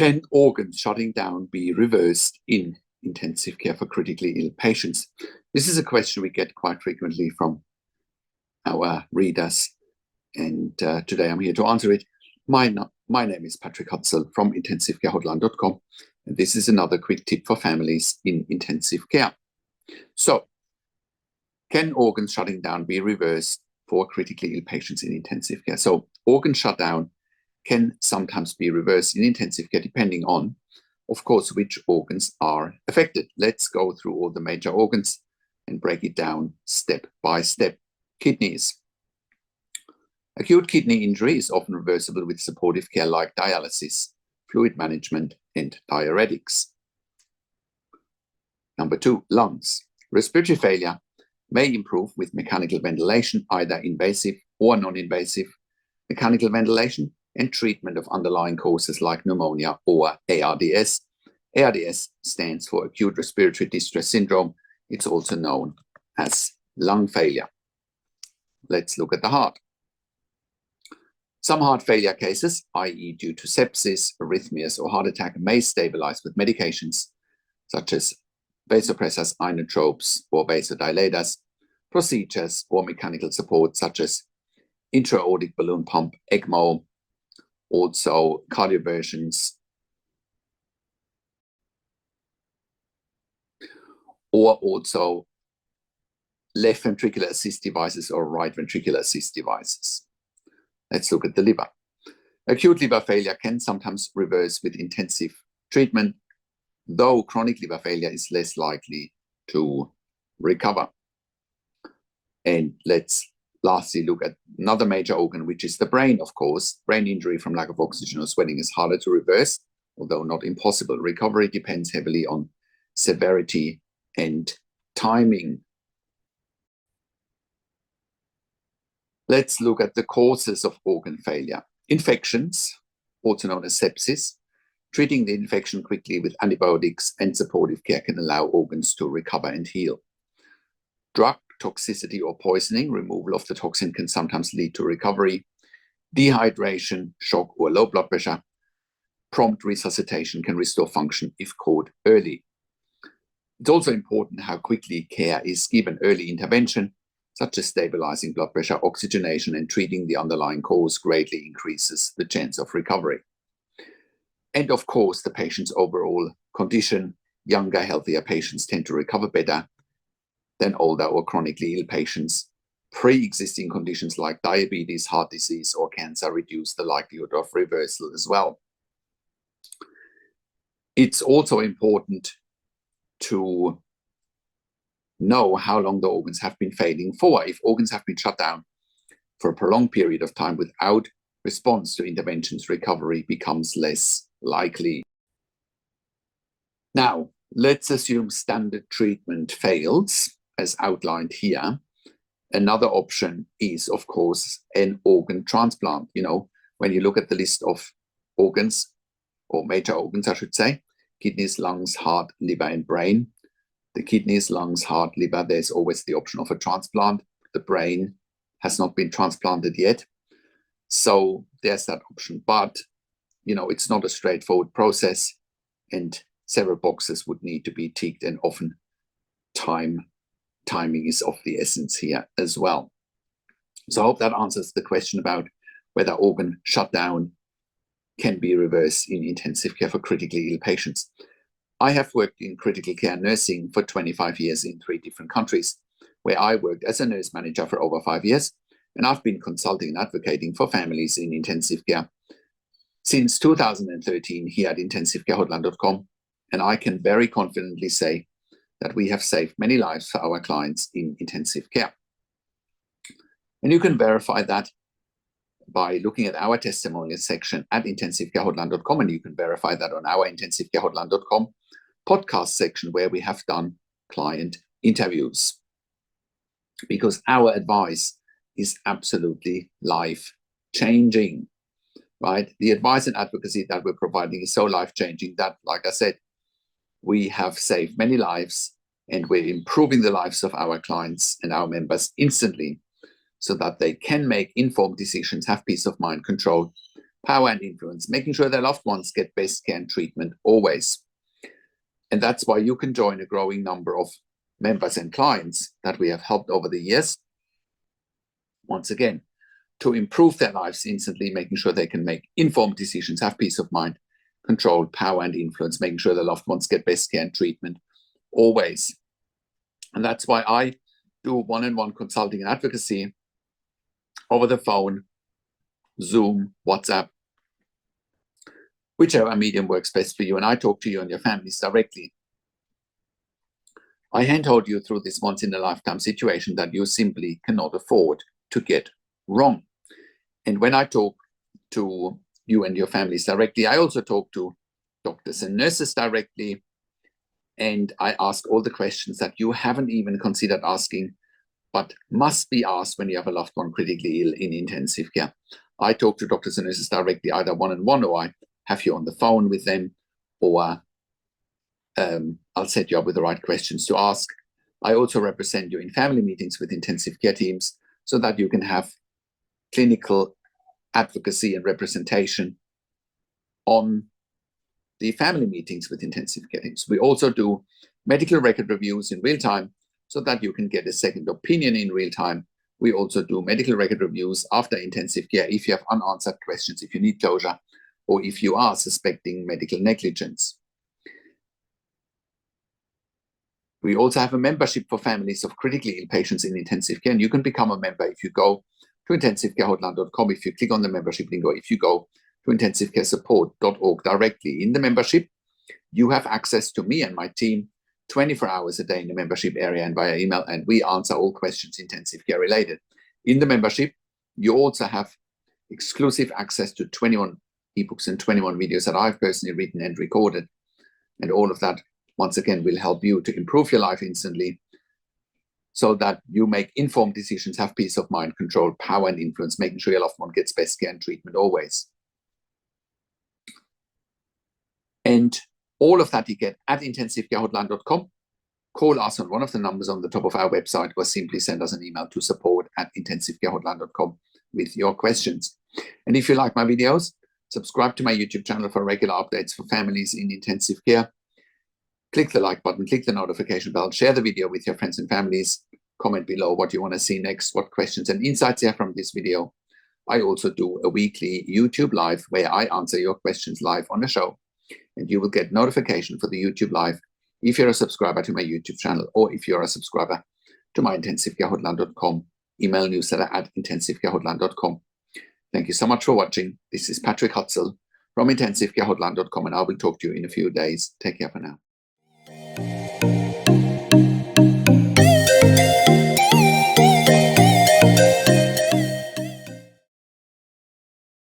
Can organ shutting down be reversed in intensive care for critically ill patients? This is a question we get quite frequently from our readers, and today I'm here to answer it. My name is Patrick Hutzel from intensivecarehotline.com, and this is another quick tip for families in intensive care. So, can organ shutting down be reversed for critically ill patients in intensive care? So, organ shutdown can sometimes be reversed in intensive care depending on, of course, which organs are affected. Let's go through all the major organs and break it down step by step. Kidneys. Acute kidney injury is often reversible with supportive care like dialysis, fluid management, and diuretics. Number 2, lungs. Respiratory failure may improve with mechanical ventilation, either invasive or non-invasive mechanical ventilation, and treatment of underlying causes like pneumonia or ARDS. ARDS stands for acute respiratory distress syndrome. It's also known as lung failure. Let's look at the heart. Some heart failure cases, i.e. due to sepsis, arrhythmias, or heart attack, may stabilize with medications such as vasopressors, inotropes, or vasodilators, procedures, or mechanical support such as intra-aortic balloon pump, ECMO, also cardioversions, or also left ventricular assist devices or right ventricular assist devices. Let's look at the liver. Acute liver failure can sometimes reverse with intensive treatment, though chronic liver failure is less likely to recover. And let's lastly look at another major organ, which is the brain, of course. Brain injury from lack of oxygen or sweating is harder to reverse, although not impossible. Recovery depends heavily on severity and timing. Let's look at the causes of organ failure. Infections, also known as sepsis. Treating the infection quickly with antibiotics and supportive care can allow organs to recover and heal. Drug toxicity or poisoning, removal of the toxin can sometimes lead to recovery. Dehydration, shock, or low blood pressure. Prompt resuscitation can restore function if caught early. It's also important how quickly care is given. Early intervention, such as stabilizing blood pressure, oxygenation, and treating the underlying cause greatly increases the chance of recovery. And of course, the patient's overall condition. Younger, healthier patients tend to recover better than older or chronically ill patients. Pre-existing conditions like diabetes, heart disease, or cancer reduce the likelihood of reversal as well. It's also important to know how long the organs have been failing for. If organs have been shut down for a prolonged period of time without response to interventions, recovery becomes less likely. Now, let's assume standard treatment fails, as outlined here. Another option is, of course, an organ transplant. You know, when you look at the list of organs, or major organs, I should say, kidneys, lungs, heart, liver, and brain. The kidneys, lungs, heart, liver, there's always the option of a transplant. The brain has not been transplanted yet. So there's that option. But, you know, it's not a straightforward process, and several boxes would need to be ticked, and often timing is of the essence here as well. So I hope that answers the question about whether organ shutdown can be reversed in intensive care for critically ill patients. I have worked in critical care nursing for 25 years in 3 different countries, where I worked as a nurse manager for over 5 years, and I've been consulting and advocating for families in intensive care since 2013 here at intensivecarehotline.com, and I can very confidently say that we have saved many lives for our clients in intensive care. And you can verify that by looking at our testimonial section at intensivecarehotline.com, and you can verify that on our intensivecarehotline.com podcast section, where we have done client interviews, because our advice is absolutely life-changing, right? The advice and advocacy that we're providing is so life-changing that, like I said, we have saved many lives, and we're improving the lives of our clients and our members instantly, so that they can make informed decisions, have peace of mind, control, power and influence, making sure their loved ones get best care and treatment always. And that's why you can join a growing number of members and clients that we have helped over the years, once again, to improve their lives instantly, making sure they can make informed decisions, have peace of mind, control, power and influence, making sure their loved ones get best care and treatment always. And that's why I do one-on-one consulting and advocacy over the phone, Zoom, WhatsApp, whichever medium works best for you. And I talk to you and your families directly. I handhold you through this once-in-a-lifetime situation that you simply cannot afford to get wrong. And when I talk to you and your families directly, I also talk to doctors and nurses directly. And I ask all the questions that you haven't even considered asking, but must be asked when you have a loved one critically ill in intensive care. I talk to doctors and nurses directly, either one-on-one, or I have you on the phone with them, or I'll set you up with the right questions to ask. I also represent you in family meetings with intensive care teams so that you can have clinical advocacy and representation on the family meetings with intensive care teams. We also do medical record reviews in real time so that you can get a second opinion in real time. We also do medical record reviews after intensive care if you have unanswered questions, if you need closure, or if you are suspecting medical negligence. We also have a membership for families of critically ill patients in intensive care, and you can become a member if you go to intensivecarehotline.com, if you click on the membership link, or if you go to intensivecaresupport.org directly. In the membership, you have access to me and my team 24 hours a day in the membership area and via email, and we answer all questions intensive care related. In the membership, you also have exclusive access to 21 ebooks and 21 videos that I've personally written and recorded. And all of that, once again, will help you to improve your life instantly so that you make informed decisions, have peace of mind, control, power and influence, making sure your loved one gets best care and treatment always. And all of that you get at intensivecarehotline.com. Call us on one of the numbers on the top of our website, or simply send us an email to support@intensivecarehotline.com with your questions. And if you like my videos, subscribe to my YouTube channel for regular updates for families in intensive care. Click the like button, click the notification bell, share the video with your friends and families. Comment below what you want to see next, what questions and insights you have from this video. I also do a weekly YouTube live where I answer your questions live on the show. And you will get notification for the YouTube live if you're a subscriber to my YouTube channel, or if you're a subscriber to my intensivecarehotline.com email newsletter at intensivecarehotline.com. Thank you so much for watching. This is Patrick Hutzel from intensivecarehotline.com, and I will talk to you in a few days. Take care for now.